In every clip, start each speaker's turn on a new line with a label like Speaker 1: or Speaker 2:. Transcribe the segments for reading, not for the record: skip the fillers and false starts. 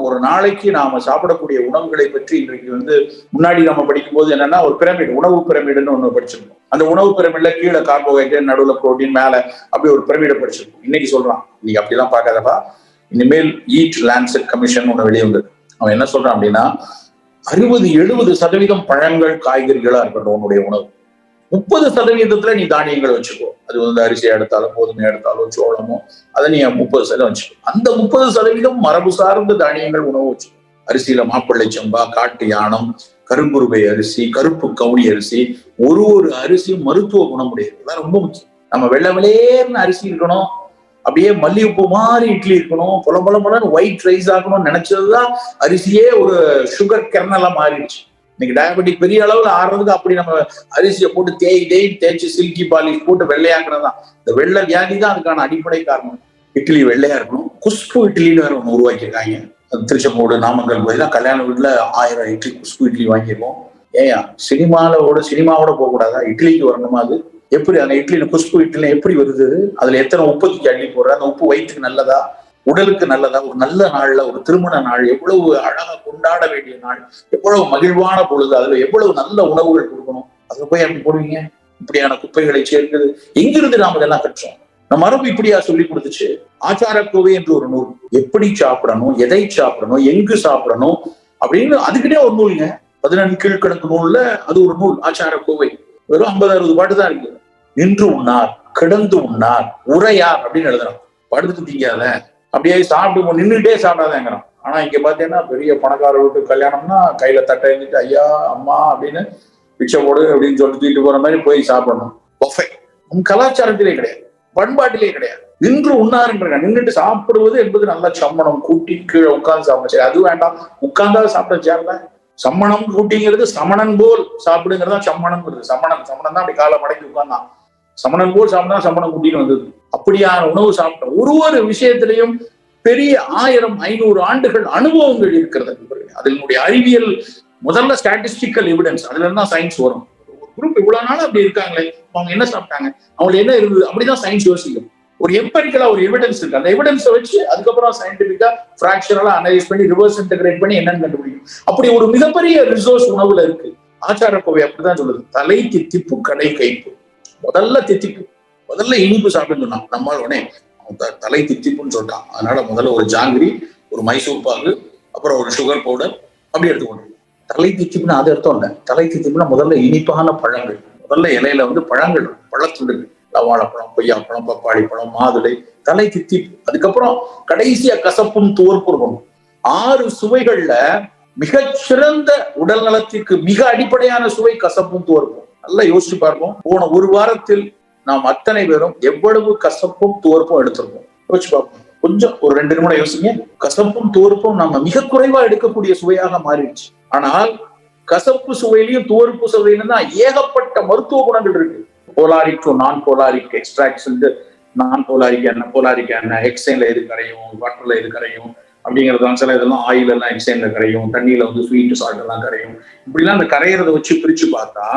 Speaker 1: ஒரு நாளைக்கு நாம சாப்பிடக்கூடிய உணவுகளை பற்றி இன்றைக்கு முன்னாடி நம்ம படிக்கும் போது என்னன்னா ஒரு பிரமிடு, உணவு பிரமிடுன்னு ஒண்ணு படிச்சிருக்கோம். அந்த உணவு பிரமிட்ல கீழே கார்போஹைட்ரேட், நடுவுல புரோட்டீன், மேல அப்படி ஒரு பிரமிடை படிச்சிருக்கோம். இன்னைக்கு சொல்றான், நீங்க அப்படிலாம் பார்க்காதப்பா, இனிமேல் ஈட் லான்செட் கமிஷன் ஒண்ணு வெளியே வந்தது. அவன் என்ன சொல்றான் அப்படின்னா 60-70% பழங்கள் காய்கறிகளா இருக்கட்டும் உன்னுடைய உணவு, 30% நீ தானியங்கள் வச்சுக்கோ. அது அரிசியா எடுத்தாலும் கோதுமை எடுத்தாலும் சோளமோ அதை நீ 30% வச்சுக்கோ. அந்த 30% மரபு சார்ந்த தானியங்கள் உணவு வச்சுக்கோ. அரிசியில மாப்பிள்ளை சம்பா, காட்டு யானம், கருங்குருவை அரிசி, கருப்பு கவுனி அரிசி, ஒரு அரிசி மருத்துவ குணம் உடையது. இதெல்லாம் ரொம்ப முக்கியம். நம்ம வெள்ளை வெளேர்னு அரிசி இருக்கணும், அப்படியே மல்லிகைப்பூ மாதிரி இட்லி இருக்கணும், பொல ஒயிட் ரைஸ் ஆகணும்னு நினைச்சதுதான் அரிசியே ஒரு சுகர் கெர்னலா மாறிடுச்சு. இன்னைக்கு டயபெட்டிக் பெரிய அளவுல ஆடுறதுக்கு அப்படி நம்ம அரிசியை போட்டு தேய்ச்சி சில்கி பாலிஷ் போட்டு வெள்ளையாக்குறது தான். இந்த வெள்ளை வியாதி தான் அதுக்கான அடிப்படை காரணம். இட்லி வெள்ளையா இருக்கணும். குஷ்பு இட்லின்னு வேற ஒன்று உருவாக்கியிருக்காங்க. திருச்செங்கோடு, நாமக்கல் போய் தான் கல்யாண வீட்டுல 1000 இட்லி குஷ்பு இட்லி வாங்கியிருக்கோம். ஏயா சினிமாவோட போக கூடாதா? இட்லிக்கு வரணுமா? அது எப்படி அந்த இட்லியில குஷ்பு இட்லி எப்படி வருது? அதுல எத்தனை உப்புக்கு அள்ளி போடுற? அந்த உப்பு வயிற்றுக்கு நல்லதா, உடலுக்கு நல்லதா? ஒரு நல்ல நாள்ல, ஒரு திருமண நாள், எவ்வளவு அழகா கொண்டாட வேண்டிய நாள், எவ்வளவு மகிழ்வான பொழுது, அதுல எவ்வளவு நல்ல உணவுகள் கொடுக்கணும், அதுல போய் அப்படி போடுவீங்க? இப்படியான குப்பைகளை சேர்க்குது. எங்கிருந்து நாம இதெல்லாம் கற்றோம்? நம்ம மரபு இப்படியா சொல்லி கொடுத்துச்சு. ஆச்சாரக்கோவை என்று ஒரு நூல், எப்படி சாப்பிடணும், எதை சாப்பிடணும், எங்கு சாப்பிடணும் அப்படின்னு அதுக்கிட்டே ஒரு நூலுங்க. 14 கீழ்கணக்கு நூல்ல அது ஒரு நூல், ஆச்சாரக்கோவை. வெறும் 50-60 பாட்டு தான் இருக்கு. நின்று உண்ணார், கிடந்து உண்ணார், உரையார் அப்படின்னு எழுதுறான். படுத்துட்டு திங்காத, அப்படியே சாப்பிட்டு நின்றுட்டே சாப்பிடாதேங்கிறான். ஆனா இங்க பாத்தீங்கன்னா பெரிய பணக்கார வீட்டு கல்யாணம்னா கையில தட்டை எழுந்துட்டு ஐயா அம்மா அப்படின்னு பிச்சை போடு அப்படின்னு சொல்லி தூக்கிட்டு போற மாதிரி போய் சாப்பிடணும். பஃபே உன் கலாச்சாரத்திலே கிடையாது, பண்பாட்டிலே கிடையாது. நின்று உண்ணாருன்றாங்க. நின்றுட்டு சாப்பிடுவது என்பது நல்லா சம்மணம் கூட்டி கீழே உட்கார்ந்து சாப்பிட. சரி, அது வேண்டாம், உட்கார்ந்தாலும் சாப்பிட சேரல. சம்மணம் கூட்டிங்கிறது சமணன் போல் சாப்பிடுங்கிறதா சம்மணம். சமணன் தான் அப்படி காலை மடக்கி உட்கார்ந்தான். சமணன் போல் சாப்பிட்டா சமணம் கூட்டின்னு வந்தது. அப்படியான உணவு சாப்பிட்ட ஒரு விஷயத்திலையும் பெரிய 1000-500 ஆண்டுகள் அனுபவங்கள் இருக்கிறது. அதனுடைய அறிவியல் முதல்ல ஸ்டாட்டிஸ்டிக்கல் எவிடன்ஸ், அதுல இருந்தா சயின்ஸ் வரும். ஒரு குரூப் இவ்வளவு நாள் அப்படி இருக்காங்களே, அவங்க என்ன சாப்பிட்டாங்க, அவங்களுக்கு என்ன இருந்தது, அப்படிதான் சயின்ஸ் யோசிக்கும். ஒரு எம்பரிக்கலா ஒரு எவிடன்ஸ் இருக்கு. அந்த எவிடன்ஸை வச்சு அதுக்கப்புறம் சயின்டிபிக்கா ஃபிராக்சரலா அனலைஸ் பண்ணி ரிவர்ஸ் இன்டகிரேட் பண்ணி என்னன்னு கண்டுபிடிக்கும். அப்படி ஒரு மிகப்பெரிய ரிசோர்ஸ் உணவுல இருக்கு. ஆச்சாரக்கோவை அப்படிதான் சொல்லுது. தலை தித்திப்பு கடை கைப்பு. முதல்ல தித்திப்பு, முதல்ல இனிப்பு சாப்பிட்டு சொன்னான். நம்மால் உடனே தலை தித்திப்புன்னு சொல்லிட்டான். அதனால முதல்ல ஒரு ஜாங்கிரி, ஒரு மைசூர் பாகு, அப்புறம் ஒரு சுகர் பவுடர் அப்படி எடுத்துக்கொண்டு. தலை தித்திப்புன்னு அது அர்த்தம் இல்லை. தலை தித்திப்புனா முதல்ல இனிப்பான பழங்கள், முதல்ல இலையில பழங்கள், பழத்துண்டுகள், வாழைப்பழம், கொய்யாப்பழம், பப்பாளி பழம், மாதுளை, தலை தித்திப்பு. அதுக்கப்புறம் கடைசியா கசப்பும் துவர்ப்பும் இருக்கணும். 6 சுவைகள்ல மிகச்சிறந்த உடல் நலத்திற்கு மிக அடிப்படையான சுவை கசப்பும் துவர்ப்பும். நல்லா யோசிச்சு பார்ப்போம். போன ஒரு வாரத்தில் நாம் அத்தனை பேரும் எவ்வளவு கசப்பும் துவர்ப்பும் எடுத்திருப்போம். யோசிச்சு பார்ப்போம். கொஞ்சம் ஒரு 2 நிமிடம் யோசிங்க. கசப்பும் துவர்ப்பும் நம்ம மிக குறைவா எடுக்கக்கூடிய சுவையாக மாறிடுச்சு. ஆனால் கசப்பு சுவையிலையும் துவர்ப்பு சுவையிலும் தான் ஏகப்பட்ட மருத்துவ குணங்கள் இருக்கு. போலாரிக் டு நான் போலாரிக் எக்ஸ்ட்ராக்ட்ஸ், நான் போலாரிக் எண்ணெய், போலாரிக் எண்ணெய் ஹெக்சைன்ல எது கரையும், வாட்டர்ல எது கரையும் அப்படிங்கிறது. சில இதெல்லாம் ஆயில் எல்லாம் ஹெக்சைன்ல கரையும், தண்ணியில ஸ்வீட் சால்ட் எல்லாம் கரையும். இப்படிலாம் அந்த கரையிறத வச்சு பிரிச்சு பார்த்தா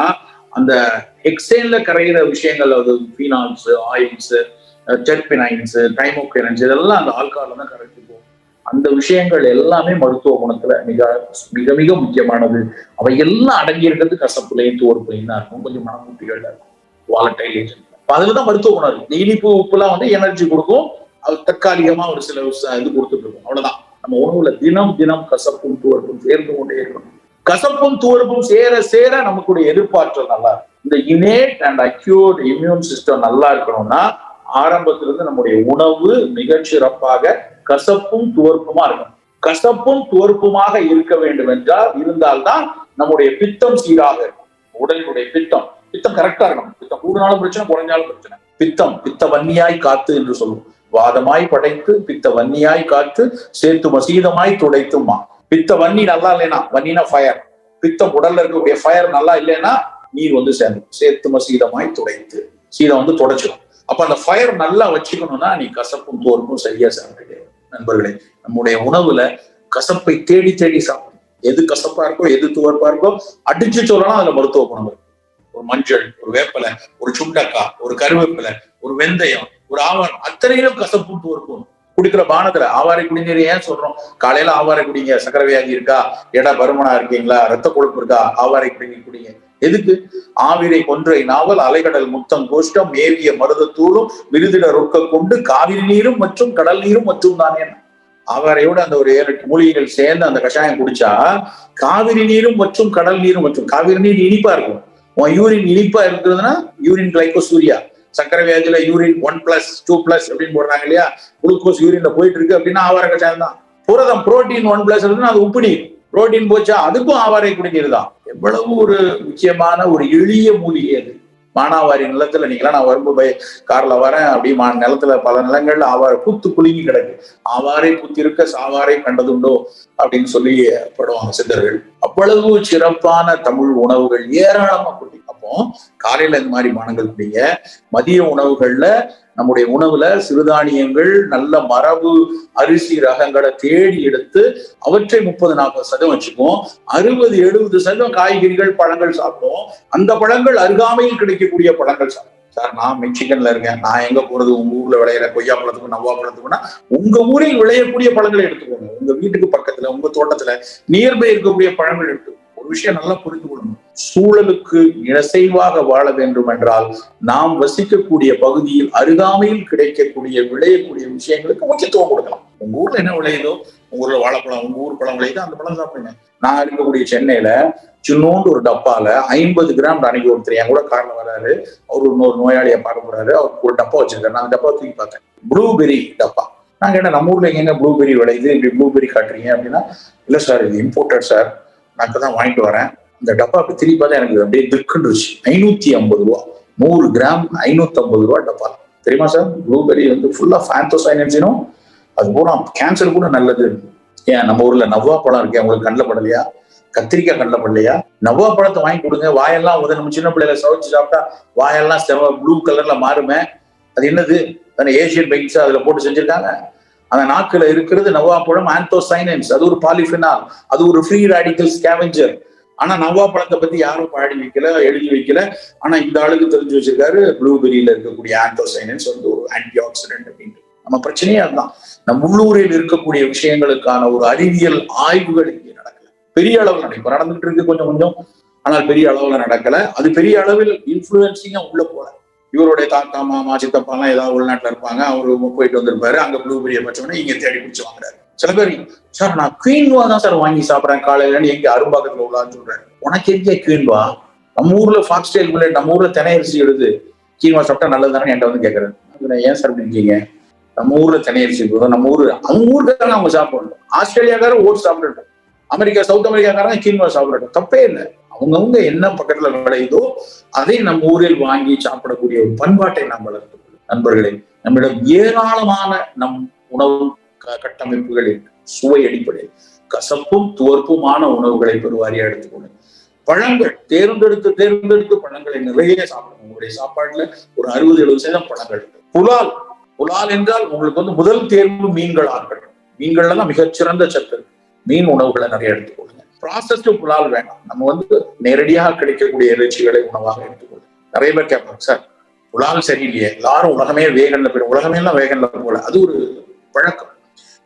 Speaker 1: அந்த ஹெக்சைன்ல கரையிற விஷயங்கள், அது ஃபீனால்ஸ், ஆயில்ஸ், டெர்பினைன்ஸ், டைமோகேனன்ஸ், இதெல்லாம் அந்த ஆல்கஹால்ல தான் கரைச்சு போகும். அந்த விஷயங்கள் எல்லாமே மருத்துவ குணத்துல மிக மிக மிக முக்கியமானது. அவை எல்லாம் அடங்கி இருக்கிறது கசப்புலையும் துவர்ப்புலையும் தான் இருக்கும். கொஞ்சம் மனமூட்டிகள்ல இருக்கும், வாலட்டைல் ஏஜென்ட். அதுலதான் மருத்துவ குணம் இருக்கு. இனிப்பு உப்புலாம் எனர்ஜி கொடுக்கும், அது தற்காலிகமா ஒரு சில இது கொடுத்துட்டு இருக்கும், அவ்வளவுதான். நம்ம உணவுல தினம் தினம் கசப்பும் துவர்ப்பும் சேர்ந்து கொண்டே இருக்கணும். கசப்பும் துவர்ப்பும் சேர சேர நமக்குடைய எதிர்ப்பாற்றல் நல்லா இருக்கும். இந்த inherit and acute immune system நல்லா இருக்கணும்னா ஆரம்பத்திலிருந்து நம்முடைய உணவு மிகச்சிறப்பாக கசப்பும் துவர்ப்புமா இருக்கணும். கசப்பும் துவர்ப்புமாக இருக்க வேண்டும் என்றால் இருந்தால்தான் நம்முடைய பித்தம் சீராக இருக்கும். உடலினுடைய பித்தம் கரெக்டா இருக்கணும். பித்தம் கூடுனாலும் பிரச்சனை, குறைஞ்சாலும் பிரச்சனை. பித்த வன்னியாய் காத்து என்று சொல்லுவோம். வாதமாய் படைத்து பித்த வன்னியாய் காத்து சேர்த்து மசீதமாய் துடைத்துமா. பித்த வன்னி நல்லா இல்லைன்னா, வன்னினா ஃபயர், பித்தம் உடல்ல இருக்கக்கூடிய ஃபயர் நல்லா இல்லைன்னா நீர் சேர்த்து மசீதமாய் துடைத்து, சீதம் துடைச்சிடும். அப்ப அந்த ஃபயர் நல்லா வச்சுக்கணும்னா நீ கசப்பும் தோற்கும் சரியா சாப்பிட்டு. நண்பர்களே, நம்முடைய உணவுல கசப்பை தேடி தேடி சாப்பிடும். எது கசப்பா இருக்கோ, எது துவர்ப்பா இருக்கோ அடிச்சு சொல்லலாம் அதுல மருத்துவ குணம் இருக்கு. ஒரு மஞ்சள், ஒரு வேப்பலை, ஒரு சுண்டக்காய், ஒரு கருவேப்பிலை, ஒரு வெந்தயம், ஒரு ஆவணம், அத்தனையிலும் கசப்பும் துவர்ப்பும். குடிக்கிற பானத்துல ஆவாரை குடிநீர் ஏன் சொல்றோம்? காலையில ஆவாரை குடிங்க, சக்கரை வியாதி இருக்கா, பருமனா இருக்கீங்களா, ரத்த கொழுப்பு இருக்கா, ஆவாரை குடிநீர் குடிங்க. எதுக்கு? ஆவிரை கொன்றை நாவல் அலைகடல் முத்தம் கோஷ்டம் மேவிய மருதத்தூளும் விருதிட ரொக்க கொண்டு காவிரி நீரும் மற்றும் கடல் நீரும் மற்றும் தானே. ஆவாரையோட அந்த ஒரு 7-8 மூலிகைகள் சேர்ந்து அந்த கஷாயம் குடிச்சா காவிரி நீரும் மற்றும் கடல் நீரும் மற்றும், காவிரி நீர் இனிப்பா இருக்கும், யூரின் இனிப்பா இருக்கிறதுனா யூரின் கிளைகோசூரியா, சக்கரை வியாதியில யூரின் 1+, 2+ அப்படின்னு போடுறாங்க இல்லையா, குளுக்கோஸ் யூரின்ல போயிட்டு இருக்கு அப்படின்னா ஆவாரை கஷாயம் தான். புரதம் புரோட்டீன் 1+ இருக்குன்னா அது உப்பு நீர், புரோட்டீன் போச்சா அதுக்கும் ஆவாரை குடிநீர் தான். எவ்வளவு ஒரு முக்கியமான ஒரு எளிய மூலிகை அது. மானாவாரி நிலத்துல நீங்களா, நான் வரும்போது கார்ல வரேன், அப்படி நிலத்துல பல நிலங்கள்ல ஆவாரை பூத்து குலுங்கி கிடக்கு. ஆவாரை பூத்திருக்க சாவாரை கண்டதுண்டோ அப்படின்னு சொல்லி படுவாங்க சித்தர்கள். அவ்வளவு சிறப்பான தமிழ் உணவுகள் ஏராளமா குடி. அப்போ காலையில இந்த மாதிரி பானங்கள் குடிங்க. மதிய உணவுகள்ல நம்முடைய உணவுல சிறுதானியங்கள், நல்ல மரபு அரிசி ரகங்களை தேடி எடுத்து அவற்றை 30-40% வச்சுப்போம். 60-70% காய்கறிகள், பழங்கள் சாப்பிடுவோம். அந்த பழங்கள் அருகாமையில் கிடைக்கக்கூடிய பழங்கள் சாப்பிடுவோம். சார் நான் மெக்சிகன்ல இருக்கேன், நான் எங்க போறது? உங்க ஊர்ல விளையிற கொய்யா பழத்துக்கும் நவ்வா பழத்துக்கும்னா உங்க ஊரில் விளையக்கூடிய பழங்களை எடுத்துக்கோங்க. உங்க வீட்டுக்கு பக்கத்துல, உங்க தோட்டத்துல நியர்பை இருக்கக்கூடிய பழங்கள் எடுத்துக்கோங்க. ஒரு விஷயம் நல்லா புரிந்து கொள்ளணும், சூழலுக்கு இசைவாக வாழ வேண்டும் என்றால் நாம் வசிக்கக்கூடிய பகுதியில் அருகாமையில் கிடைக்கக்கூடிய விளையக்கூடிய விஷயங்களுக்கு முக்கியத்துவம் கொடுக்கலாம். உங்க ஊர்ல என்ன விளையுதோ, உங்க ஊர்ல வாழைப்பழம், உங்க ஊர் பழம் விளையுதோ அந்த பழம் சாப்பிடுங்க. நான் இருக்கக்கூடிய சென்னையில சின்னோண்டு ஒரு டப்பால 50 கிராம், அன்னைக்கு ஒருத்தர் என் கூட கார்ல வராரு, அவரு இன்னொரு நோயாளியை பார்க்க போறாரு, அவருக்கு ஒரு டப்பா வச்சிருக்காரு. நான் அந்த டப்பா தூக்கி பார்த்தேன், ப்ளூபெரி டப்பா. நான் கேட்டேன், நம்ம ஊர்ல எங்க ப்ளூபெரி விளையுது, இப்படி ப்ளூபெரி காட்டுறீங்க அப்படின்னா, இல்ல சார் இது இம்போர்ட்டட் சார், நான் இப்பதான் வாங்கிட்டு வரேன். அந்த டப்பா அப்படி திருப்பி பார்த்தா எனக்கு அப்படியே திக்குன்றுச்சு. 550 ரூபா, 100 கிராம் 550 ரூபா டப்பா. தெரியுமா சார்? ப்ளூபெரி ஃபுல்லா ஃபேந்தோசைனன்ஸினும், அது பூரா கேன்சர் கூட நல்லது. ஏன் நம்ம ஊர்ல நவ்வா பழம் இருக்கேன், உங்களுக்கு கண்ணில் படலையா? கத்திரிக்காய் கண்ணில் படலையா? நவ்வா பழத்தை வாங்கி கொடுங்க, வாயெல்லாம் நம்ம சின்ன பிள்ளைல சவைச்சு சாப்பிட்டா வாயெல்லாம் ப்ளூ கலர்ல மாறுமே, அது என்னது? ஏசியன் பெயிண்ட்ஸ் அதுல போட்டு செஞ்சிருக்காங்க. அந்த நாக்குல இருக்கிறது நவ்வாப்பழம் ஆந்தோசைனன்ஸ், அது ஒரு பாலிஃபினால், அது ஒரு ஃப்ரீ ராடிக்கல் ஸ்கேவெஞ்சர். ஆனா நவ்வா பழத்தை பத்தி யாரும் பாடி வைக்கல, எழுதி வைக்கல. ஆனா இந்த ஆளுக்கு தெரிஞ்சு வச்சிருக்காரு, ப்ளூபெரியில இருக்கக்கூடிய ஆந்தோசைனன்ஸ் ஒரு ஆன்டி ஆக்சிடென்ட் அப்படின்ட்டு. நம்ம பிரச்சனையே அதுதான். நம் உள்ளூரில் இருக்கக்கூடிய விஷயங்களுக்கான ஒரு அறிவியல் ஆய்வுகள் இங்கே நடக்கல. பெரிய அளவில் நடக்கும், நடந்துட்டு இருக்கு கொஞ்சம் கொஞ்சம், ஆனால் பெரிய அளவுல நடக்கல. அது பெரிய அளவில் இன்ஃபுளுன்சிங்கா உள்ள போல. இவருடைய தாத்தா, மாமா, சித்தப்பா எல்லாம் ஏதாவது உள்நாட்டுல இருப்பாங்க, அவரு போயிட்டு வந்திருப்பாரு, அங்க ப்ளூபெரியை பச்சவனே இங்க தேடி பிடிச்சு வாங்குறாரு. சில பேர், சார் நான் குயின்வா தான் சார் வாங்கி சாப்பிட்றேன் காலையில, எங்க அரும்பாக்கத்துல உள்ளான்னு சொல்றேன். உனக்கு எங்கே குயின்வா? நம்ம ஊர்ல ஃபாக்ஸ்டைல் மில்லட், நம்ம ஊர்ல தினை அரிசி எடுத்து கீன்வா சாப்பிட்டா நல்லது தானே என்கிட்ட வந்து கேட்கறேன். ஏன் சார் அப்படி இருக்கீங்க? நம்ம ஊர்ல தினை அரிசி இருக்கும், நம்ம ஊரு, அவங்க ஊருக்காரங்க அவங்க சாப்பிடணும். ஆஸ்திரேலியாக்காரன் ஓட்ஸ் சாப்பிடட்டும், அமெரிக்கா, சவுத் அமெரிக்காக்காரங்க கீன்வா சாப்பிடட்டும், தப்பே இல்லை. அவங்கவுங்க என்ன பக்கத்துல விளையுதோ அதை நம்ம ஊரில் வாங்கி சாப்பிடக்கூடிய ஒரு பண்பாட்டை நாம் வளர்த்துக் கொள்ளும். நண்பர்களே, நம்மிடம் ஏராளமான நம் உணவு கட்டமைப்புகள் இருக்கு. சுவை அடிப்படையில் கசப்பும் துவர்ப்புமான உணவுகளை பெருவாரியா எடுத்துக்கொள்ளும். பழங்கள் தேர்ந்தெடுத்து பழங்களை நிறைய சாப்பிடணும். உங்களுடைய சாப்பாடுல ஒரு 60-70% பழங்கள் இருக்கு. புலால் என்றால் உங்களுக்கு முதல் தேர்வு மீன்களா இருக்கட்டும். மீன்கள்ல தான் மிகச்சிறந்த சத்து இருக்கு. மீன் உணவுகளை நிறைய எடுத்துக்கொள்ளுங்க. ப்ராசஸ்டு புலால் வேண்டாம். நம்ம நேரடியாக கிடைக்கக்கூடிய இறைச்சிகளை உணவாக எடுத்துக்கொள்ளும். நிறைய பேர் கேட்பாங்க, சார் புலால் சரியில்லையே, எல்லாரும் உலகமே வேகன்ல போயிடும், உலகமே எல்லாம் வேகன்ல போல. அது ஒரு பழக்கம்.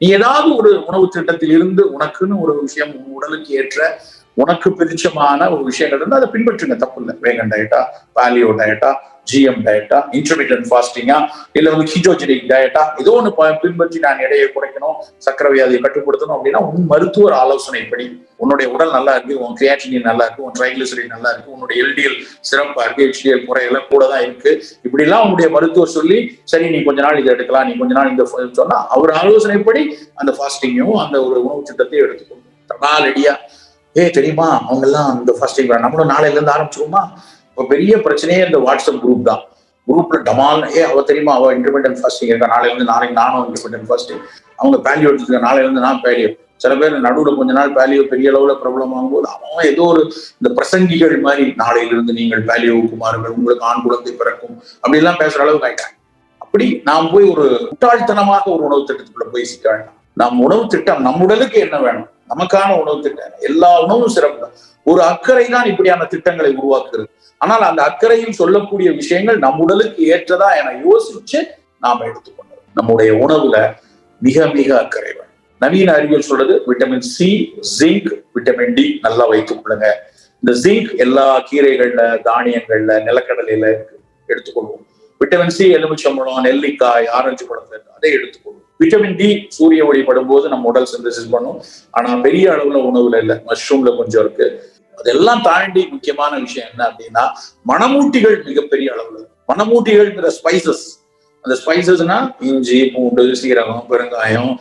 Speaker 1: நீ ஏதாவது ஒரு உணவு திட்டத்தில் இருந்து உனக்குன்னு ஒரு விஷயம், உடலுக்கு ஏற்ற உனக்கு பிடிச்சமான ஒரு விஷயங்கள் இருந்து அதை பின்பற்றுங்க, தப்பு இல்லை. வேகன் டயட்டா, பாலியோ டயட்டா, GM டயட்டா, இன்டர்மீடியன்ட் ஃபாஸ்டிங்கா, இல்ல கீட்டோஜெனிக் டயட்டா, ஏதோ ஒண்ணு பின்பற்றி நான் எடையை குறைக்கணும், சக்கரை வியாதியை கட்டுப்படுத்தணும் அப்படின்னா உன் மருத்துவர் ஆலோசனைப்படி, உன்னுடைய உடல் நல்லா இருக்கு, உன் கிரியாட்டினின் நல்லா இருக்கு, உன் ட்ரைகிளிசரைட் நல்லா இருக்கு, உன்னுடைய LDL சிறப்பா இருக்கு, HDL குறையெல்லாம் கூட தான் இருக்கு, இப்படி எல்லாம் உன்னுடைய மருத்துவர் சொல்லி, சரி நீ கொஞ்ச நாள் இதை எடுக்கலாம், நீ கொஞ்ச நாள் இந்த சொன்னா அவர் ஆலோசனைப்படி அந்த ஃபாஸ்டிங்கையும் அந்த ஒரு உணவு திட்டத்தையும் எடுத்துக்கணும். தடாலடியா தெரியுமா அவங்க எல்லாம் அந்த ஃபாஸ்டிங் நம்மளும் நாளையில இருந்து ஆரம்பிச்சிருவோமா? இப்ப பெரிய பிரச்சனையே இந்த வாட்ஸ்அப் குரூப் தான். குரூப்ல டமால் அவ தெரியுமா, அவ இன்டிபெண்டன்ட் ஃபாஸ்டிங் இருக்கா, நாளையில இருந்து நானும் இன்டிபெண்டன்ட் ஃபாஸ்டிங், அவங்க பேலியோ எடுத்துருக்க, நாளையில இருந்து நான் பேலியோ. சில பேர் நடுவுல கொஞ்ச நாள் பேலியோ பெரிய அளவுல பிரபலம் ஆகும்போது அவன் ஏதோ ஒரு இந்த பிரசங்கிகள் மாதிரி, நாளையிலிருந்து நீங்கள் பேலியோவுக்கு மாறுங்கள், உங்களுக்கு ஆண் குழந்தை பிறக்கும் அப்படி எல்லாம் பேசுற அளவுக்கு ஆயிட்டாங்க. அப்படி நாம் போய் ஒரு முட்டாள்தனமாக ஒரு உணவு திட்டத்துக்குள்ள போய் சிக்க வேண்டாம். நம் உணவு திட்டம் நம் உடலுக்கு என்ன வேணும், நமக்கான உணவு திட்டம், எல்லா உணவும் சிறப்பு. ஒரு அக்கறை தான் இப்படியான திட்டங்களை உருவாக்குறது. ஆனால் அந்த அக்கறையில் சொல்லக்கூடிய விஷயங்கள் நம் உடலுக்கு ஏற்றதா என யோசிச்சு நாம எடுத்துக்கொண்டோம். நம்முடைய உணவுல மிக மிக அக்கறை வேணும். நவீன அறிவியல் சொல்றது vitamin C, zinc, vitamin D நல்லா வைத்துக் கொள்ளுங்க. இந்த ஜிங்க் எல்லா கீரைகள்ல, தானியங்கள்ல, நிலக்கடலையில எடுத்துக்கொள்வோம். விட்டமின் சி எலுமிச்சம்பழம், நெல்லிக்காய், ஆரஞ்சு பழத்துல அதை எடுத்துக்கொள்வோம். விட்டமின் டி சூரிய ஒளி படும்போது நம்ம உடல் சிந்தசிஸ் பண்ணும். ஆனா பெரிய அளவுல உணவுல இல்ல, மஷ்ரூம்ல கொஞ்சம் இருக்கு. அதெல்லாம் தாண்டி முக்கியமான விஷயம் என்ன அப்படின்னா, மணமூட்டிகள் மிகப்பெரிய அளவுல. மணமூட்டிகள்ங்கிற ஸ்பைசஸ், அந்த ஸ்பைசஸ்னா இஞ்சி, பூண்டு, சீரகம், பெருங்காயம்,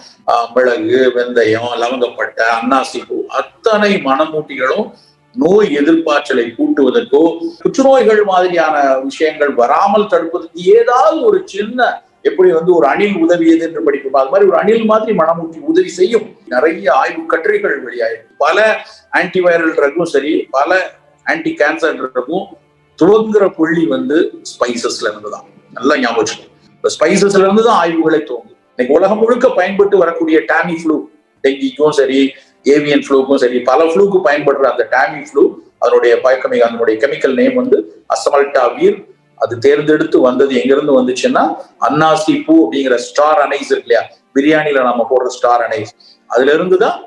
Speaker 1: மிளகு, வெந்தயம், லவங்கப்பட்டை, அன்னாசி பூ, அத்தனை மணமூட்டிகளும் நோய் எதிர்ப்பாற்றலை கூட்டுவதற்கோ, புற்றுநோய்கள் மாதிரியான விஷயங்கள் வராமல் தடுப்பதற்கு ஏதாவது ஒரு சின்ன, எப்படி ஒரு அணில் உதவியது என்று படிப்போம், அது மாதிரி ஒரு அணில் மாதிரி மணமூட்டி உதவி செய்யும். நிறைய ஆய்வு கட்டுரைகள் வெளியாயிருக்கு. பல ஆன்டிவைரல் ட்ரக்கும் சரி, பல ஆன்டி கேன்சர் ட்ரக்கும் துவங்குற புள்ளி ஸ்பைசஸ்ல இருந்துதான். நல்லா ஞாபகம் வச்சுக்கணும். ஸ்பைசஸ்ல இருந்துதான் ஆய்வுகளை துவங்கும். இன்னைக்கு உலகம் முழுக்க பயன்பட்டு வரக்கூடிய டாமி ஃப்ளூ, டெங்கிக்கும் சரி, ஏவியன் ஃப்ளூக்கும் சரி, பல ஃப்ளூக்கு பயன்படுற அந்த டாமி ஃப்ளூ, அதனுடைய அதனுடைய கெமிக்கல் நேம் அசமல்டாவீர். அது தேர்ந்தெடுத்து வந்தது எங்கிருந்து வந்துச்சுன்னா, அன்னாசி பூ அப்படிங்கிற ஸ்டார் அனைஸ் இருக்கு இல்லையா, பிரியாணில நம்ம போடுற ஸ்டார் அனைஸ், அதுல இருந்துதான்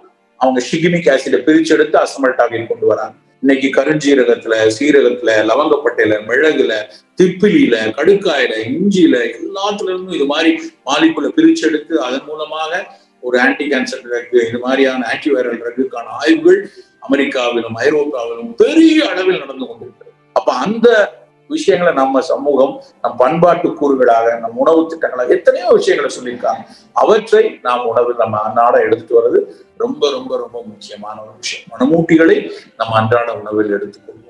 Speaker 1: அவங்க ஷிகிமிக் ஆசிட பிரிச்சு எடுத்து அசமல்டாவீர் கொண்டு வராங்க. இன்னைக்கு கருஞ்சீரகத்துல, சீரகத்துல, லவங்கப்பட்டையில, மிளகுல, திப்பிலியில, கடுக்காயில, இஞ்சியில, எல்லாத்துல இருந்தும் இது மாதிரி மாலிகுலை பிரிச்சு எடுத்து அதன் மூலமாக ஒரு ஆன்டி கேன்சர் ட்ரக், இது மாதிரியான ஆன்டிவைரல் ட்ரக்குக்கான ஆய்வுகள் அமெரிக்காவிலும் ஐரோப்பாவிலும் பெரிய அளவில் நடந்து கொண்டிருக்கிறது. அப்ப அந்த விஷயங்களை நம்ம சமூகம், நம் பண்பாட்டு கூறுகளாக, நம் உணவு திட்டங்களாக எத்தனையோ விஷயங்களை சொல்லியிருக்காங்க. அவற்றை நாம் உணவில் நம்ம அன்றாட எடுத்துட்டு வர்றது ரொம்ப ரொம்ப ரொம்ப முக்கியமான ஒரு விஷயம். மணமூட்டிகளை நம்ம அன்றாட உணவில் எடுத்துக்கொள்வோம்.